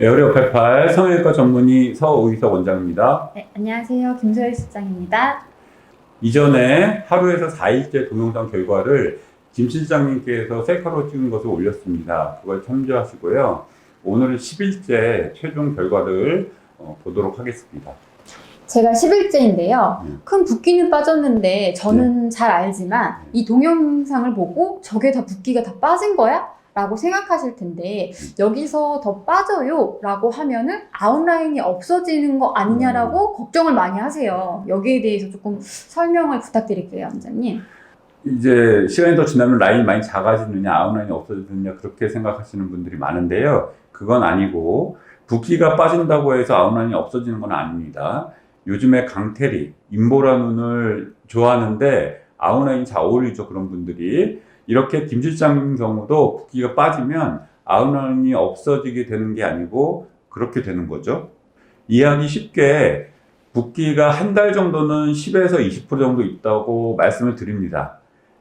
에어리어 88 성형외과 전문의 서의석 원장입니다. 네, 안녕하세요. 김소희 실장입니다. 이전에 하루에서 4일째 동영상 결과를 김 실장님께서 셀카로 찍은 것을 올렸습니다. 그걸 참조하시고요. 오늘은 10일째 최종 결과를 보도록 하겠습니다. 제가 10일째인데요. 음. 큰 붓기는 빠졌는데 저는 잘 알지만 이 동영상을 보고 저게 다 붓기가 다 빠진 거야? 라고 생각하실 텐데 여기서 더 빠져요 라고 하면은 아웃라인이 없어지는 거 아니냐라고 걱정을 많이 하세요. 여기에 대해서 조금 설명을 부탁드릴게요, 원장님. 이제 시간이 더 지나면 라인이 많이 작아지느냐 아웃라인이 없어지느냐 그렇게 생각하시는 분들이 많은데요. 그건 아니고 붓기가 빠진다고 해서 아웃라인이 없어지는 건 아닙니다. 요즘에 강태리, 인보라 눈을 좋아하는데 아웃라인이 잘 어울리죠. 그런 분들이. 이렇게 김 실장님 경우도 붓기가 빠지면 아웃라인이 없어지게 되는 게 아니고 그렇게 되는 거죠. 이해하기 쉽게 붓기가 한 달 정도는 10에서 20% 정도 있다고 말씀을 드립니다.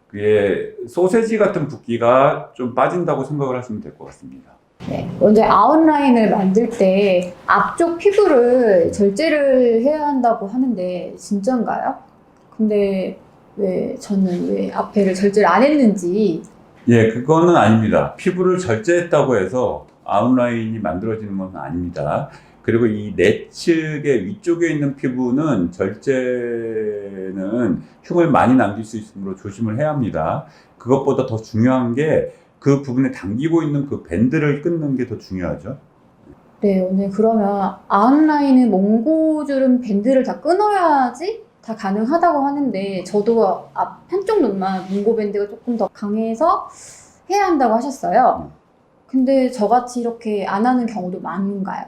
그게 소세지 같은 붓기가 좀 빠진다고 생각을 하시면 될 것 같습니다. 네, 먼저 아웃라인을 만들 때 앞쪽 피부를 절제를 해야 한다고 하는데 진짠가요? 근데 저는 왜 앞에를 절제를 안 했는지. 예, 그거는 아닙니다. 피부를 절제했다고 해서 아웃라인이 만들어지는 건 아닙니다. 그리고 이 내측의 위쪽에 있는 피부는 절제는 흉을 많이 남길 수 있으므로 조심을 해야 합니다. 그것보다 더 중요한 게 그 부분에 당기고 있는 그 밴드를 끊는 게 더 중요하죠. 네, 오늘 그러면 아웃라인은 몽고주름 밴드를 다 끊어야지 다 가능하다고 하는데 저도 앞 한쪽 눈만 몽고 밴드가 조금 더 강해서 해야 한다고 하셨어요. 근데 저같이 이렇게 안 하는 경우도 많은가요?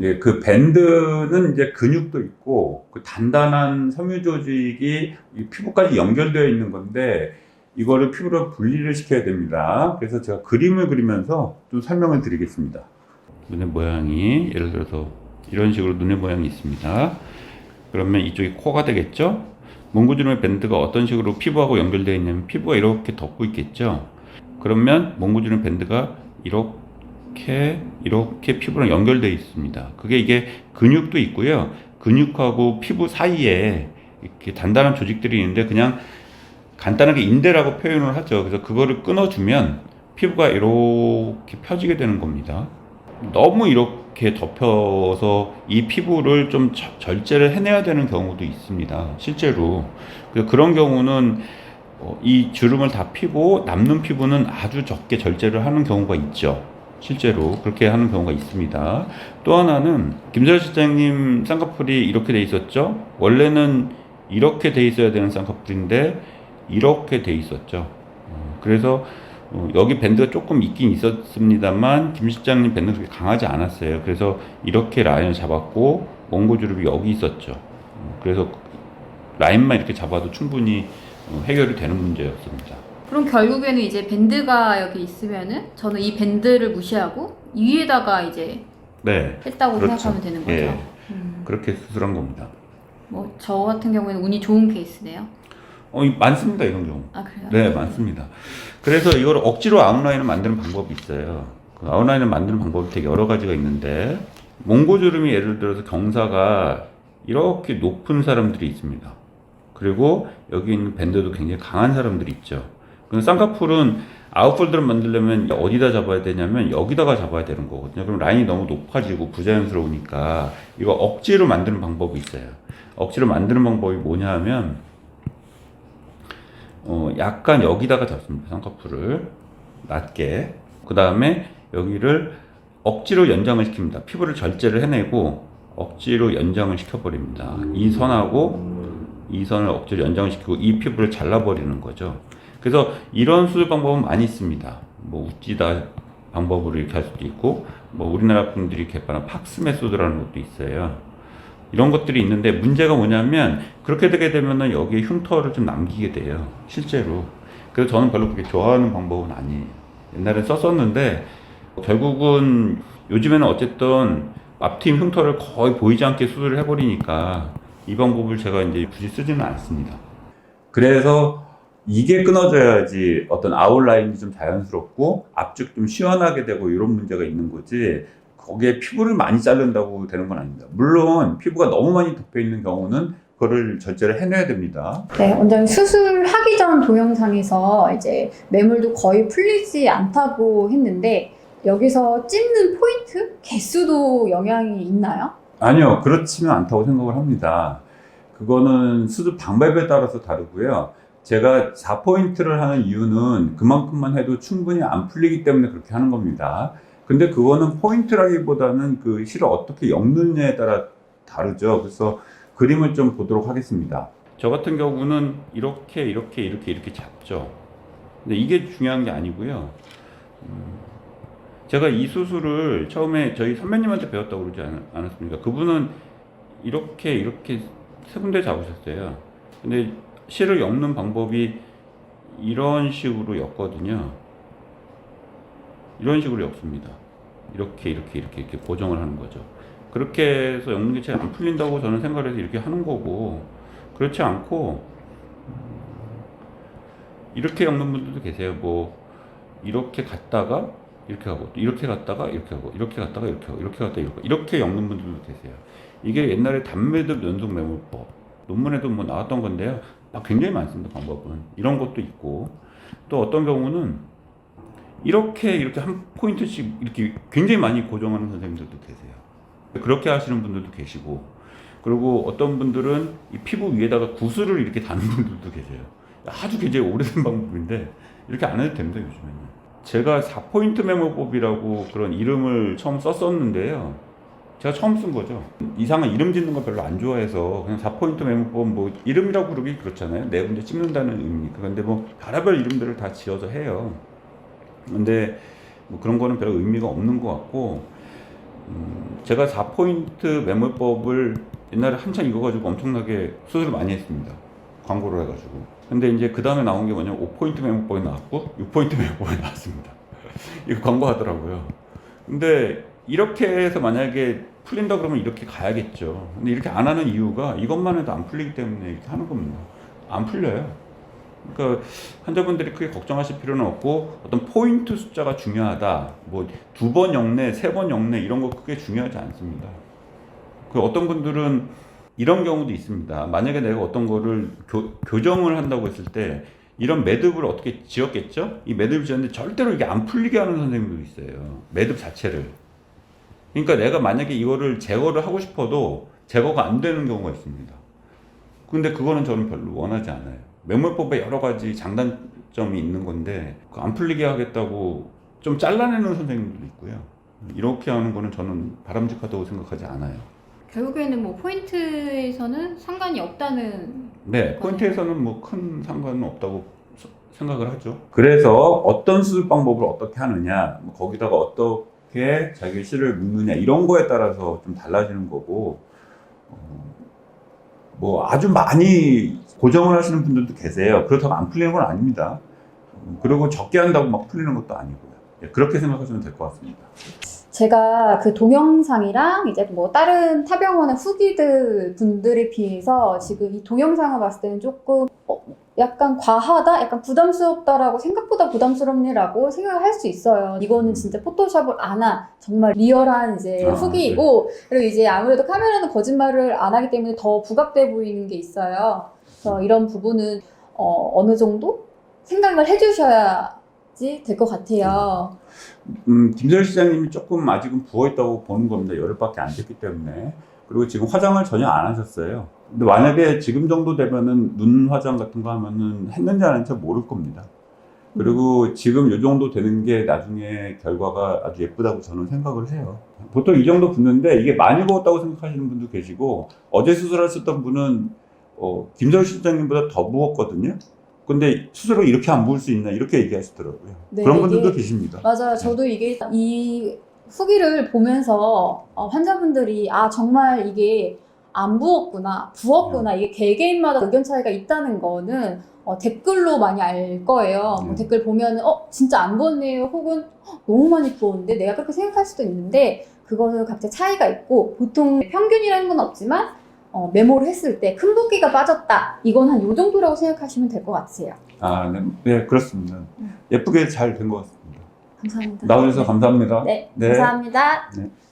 예, 그 밴드는 이제 근육도 있고 그 단단한 섬유 조직이 이 피부까지 연결되어 있는 건데 이거를 피부로 분리를 시켜야 됩니다. 그래서 제가 그림을 그리면서 좀 설명을 드리겠습니다. 눈의 모양이 예를 들어서 이런 식으로 눈의 모양이 있습니다. 그러면 이쪽이 코가 되겠죠? 몽고주름의 밴드가 어떤 식으로 피부하고 연결되어 있냐면 피부가 이렇게 덮고 있겠죠? 그러면 몽고주름 밴드가 이렇게 피부랑 연결되어 있습니다. 이게 근육도 있고요. 근육하고 피부 사이에 이렇게 단단한 조직들이 있는데 그냥 간단하게 인대라고 표현을 하죠. 그래서 그거를 끊어주면 피부가 이렇게 펴지게 되는 겁니다. 너무 이렇게 덮여서 이 피부를 좀 절제를 해내야 되는 경우도 있습니다. 실제로. 그런 경우는 이 주름을 다 피고 남는 피부는 아주 적게 절제를 하는 경우가 있죠. 실제로 그렇게 하는 경우가 있습니다. 또 하나는 김소희 실장님 쌍꺼풀이 이렇게 돼 있었죠. 원래는 이렇게 돼 있어야 되는 쌍꺼풀인데 이렇게 돼 있었죠. 그래서 여기 밴드가 조금 있긴 있었습니다만 김 실장님 밴드가 그렇게 강하지 않았어요. 그래서 이렇게 라인을 잡았고 몽고주름이 여기 있었죠. 그래서 라인만 이렇게 잡아도 충분히 해결이 되는 문제였습니다. 그럼 결국에는 이제 밴드가 여기 있으면은 저는 이 밴드를 무시하고 이 위에다가 이제 네, 했다고 그렇죠. 생각하면 되는 거죠. 예, 그렇게 수술한 겁니다. 뭐 저 같은 경우에는 운이 좋은 케이스네요. 많습니다, 이런 경우. 아, 그래요? 네, 많습니다. 그래서 이걸 억지로 아웃라인을 만드는 방법이 있어요. 그 아웃라인을 만드는 방법이 되게 여러 가지가 있는데, 몽고주름이 예를 들어서 경사가 이렇게 높은 사람들이 있습니다. 그리고 여기 있는 밴드도 굉장히 강한 사람들이 있죠. 그럼 쌍꺼풀은 아웃폴드를 만들려면 어디다 잡아야 되냐면 여기다가 잡아야 되는 거거든요. 그럼 라인이 너무 높아지고 부자연스러우니까 이거 억지로 만드는 방법이 있어요. 억지로 만드는 방법이 뭐냐 하면 약간 여기다가 잡습니다. 쌍꺼풀을 낮게. 그 다음에 여기를 억지로 연장을 시킵니다. 피부를 절제를 해내고 억지로 연장을 시켜버립니다. 이 선하고 이 선을 억지로 연장을 시키고 이 피부를 잘라버리는 거죠. 그래서 이런 수술 방법은 많이 있습니다. 뭐 우찌다 방법으로 이렇게 할 수도 있고, 뭐 우리나라 분들이 개발한 팍스 메소드라는 것도 있어요. 이런 것들이 있는데 문제가 뭐냐면 그렇게 되게 되면은 여기에 흉터를 좀 남기게 돼요. 실제로. 그래서 저는 별로 그렇게 좋아하는 방법은 아니에요. 옛날엔 썼었는데 결국은 요즘에는 어쨌든 앞트임 흉터를 거의 보이지 않게 수술을 해버리니까 이 방법을 제가 이제 굳이 쓰지는 않습니다. 그래서 이게 끊어져야지 어떤 아웃라인이 좀 자연스럽고 앞쪽 좀 시원하게 되고 이런 문제가 있는 거지 거기에 피부를 많이 자른다고 되는 건 아닙니다. 물론 피부가 너무 많이 덮여 있는 경우는 그거를 절제를 해내야 됩니다. 네, 원장님 수술하기 전 동영상에서 이제 매물도 거의 풀리지 않다고 했는데 여기서 찝는 포인트? 개수도 영향이 있나요? 아니요, 그렇지는 않다고 생각을 합니다. 그거는 수술 방법에 따라서 다르고요. 제가 4포인트를 하는 이유는 그만큼만 해도 충분히 안 풀리기 때문에 그렇게 하는 겁니다. 근데 그거는 포인트라기보다는 그 실을 어떻게 엮느냐에 따라 다르죠. 그래서 그림을 좀 보도록 하겠습니다. 저 같은 경우는 이렇게 잡죠. 근데 이게 중요한 게 아니고요. 제가 이 수술을 처음에 저희 선배님한테 배웠다고 그러지 않았습니까? 그분은 이렇게 세 군데 잡으셨어요. 근데 실을 엮는 방법이 이런 식으로 엮거든요. 이런 식으로 엮습니다. 이렇게 고정을 하는 거죠. 그렇게 해서 엮는 게 잘 안 풀린다고 저는 생각을 해서 이렇게 하는 거고, 그렇지 않고 이렇게 엮는 분들도 계세요. 뭐 이렇게 갔다가 이렇게 하고, 이렇게 갔다가 이렇게 하고, 이렇게 갔다가 이렇게 하고, 이렇게 갔다가 이렇게 엮는 분들도 계세요. 이게 옛날에 단매듭 연속 매몰법 논문에도 뭐 나왔던 건데요. 굉장히 많습니다. 방법은 이런 것도 있고, 또 어떤 경우는 이렇게 한 포인트씩 이렇게 굉장히 많이 고정하는 선생님들도 계세요. 그렇게 하시는 분들도 계시고, 그리고 어떤 분들은 이 피부 위에다가 구슬을 이렇게 다는 분들도 계세요. 아주 굉장히 오래된 방법인데 이렇게 안 해도 됩니다, 요즘에는. 제가 4포인트 메모법이라고 그런 이름을 처음 썼었는데요. 제가 처음 쓴 거죠. 이상한 이름 짓는 거 별로 안 좋아해서 그냥 4포인트 메모법 뭐 이름이라고 그러기 그렇잖아요. 네 군데 찍는다는 의미니까. 근데 뭐 별의별 이름들을 다 지어서 해요. 근데 뭐 그런 거는 별 의미가 없는 것 같고, 제가 4포인트 메모법을 옛날에 한참 이거 가지고 엄청나게 수술을 많이 했습니다. 광고를 해가지고. 근데 이제 그 다음에 나온 게 뭐냐면 5포인트 메모법이 나왔고 6포인트 메모법이 나왔습니다. 이거 광고하더라고요. 근데 이렇게 해서 만약에 풀린다 그러면 이렇게 가야겠죠. 근데 이렇게 안 하는 이유가 이것만 해도 안 풀리기 때문에 이렇게 하는 겁니다. 안 풀려요. 그러니까 환자분들이 크게 걱정하실 필요는 없고, 어떤 포인트 숫자가 중요하다, 뭐 2번 엮네, 3번 엮네 이런 거 크게 중요하지 않습니다. 그 어떤 분들은 이런 경우도 있습니다. 만약에 내가 어떤 거를 교정을 한다고 했을 때 이런 매듭을 어떻게 지었겠죠? 이 매듭을 지었는데 절대로 이게 안 풀리게 하는 선생님도 있어요. 매듭 자체를. 그러니까 내가 만약에 이거를 제거를 하고 싶어도 제거가 안 되는 경우가 있습니다. 근데 그거는 저는 별로 원하지 않아요. 매몰법에 여러 가지 장단점이 있는 건데 안 풀리게 하겠다고 좀 잘라내는 선생님들도 있고요. 이렇게 하는 거는 저는 바람직하다고 생각하지 않아요. 결국에는 뭐 포인트에서는 상관이 없다는. 네, 포인트에서는 뭐 큰 상관은 없다고 생각을 하죠. 그래서 어떤 수술 방법을 어떻게 하느냐, 뭐 거기다가 어떻게 자기 실을 묶느냐 이런 거에 따라서 좀 달라지는 거고, 뭐 아주 많이 고정을 하시는 분들도 계세요. 그렇다고 안 풀리는 건 아닙니다. 그리고 적게 한다고 막 풀리는 것도 아니고요. 예, 그렇게 생각하시면 될 것 같습니다. 제가 그 동영상이랑 이제 뭐 다른 타병원의 후기들 분들에 비해서 지금 이 동영상을 봤을 때는 조금 약간 과하다? 약간 부담스럽다라고, 생각보다 부담스럽네라고 생각을 할 수 있어요. 이거는 진짜 포토샵을 안 한 정말 리얼한 이제 후기이고, 네. 그리고 이제 아무래도 카메라는 거짓말을 안 하기 때문에 더 부각돼 보이는 게 있어요. 그래서 이런 부분은 어느 정도 생각을 해주셔야지 될 것 같아요. 김선 시장님이 조금 아직은 부어있다고 보는 겁니다. 열흘밖에 안 됐기 때문에. 그리고 지금 화장을 전혀 안 하셨어요. 근데 만약에 지금 정도 되면은 눈 화장 같은 거 하면은 했는지 안 했는지 모를 겁니다. 그리고 지금 이 정도 되는 게 나중에 결과가 아주 예쁘다고 저는 생각을 해요. 보통 이 정도 붓는데 이게 많이 부었다고 생각하시는 분도 계시고, 어제 수술하셨던 분은 김선 실장님보다 더 부었거든요. 근데 수술을 이렇게 안 부을 수 있나 이렇게 얘기하시더라고요. 네, 그런 분들도 계십니다. 맞아요. 저도 이게 이 후기를 보면서 환자분들이 정말 이게 안 부었구나, 부었구나, 이게 개개인마다 의견 차이가 있다는 거는 댓글로 많이 알 거예요. 댓글 보면은 진짜 안 부었네요, 혹은 너무 많이 부었는데, 내가 그렇게 생각할 수도 있는데 그거는 각자 차이가 있고, 보통 평균이라는 건 없지만 메모를 했을 때 큰 붓기가 빠졌다, 이건 한 요 정도라고 생각하시면 될 것 같아요. 네, 그렇습니다. 예쁘게 잘 된 것 같습니다. 감사합니다. 나와주셔서 감사합니다. 네, 감사합니다. 네.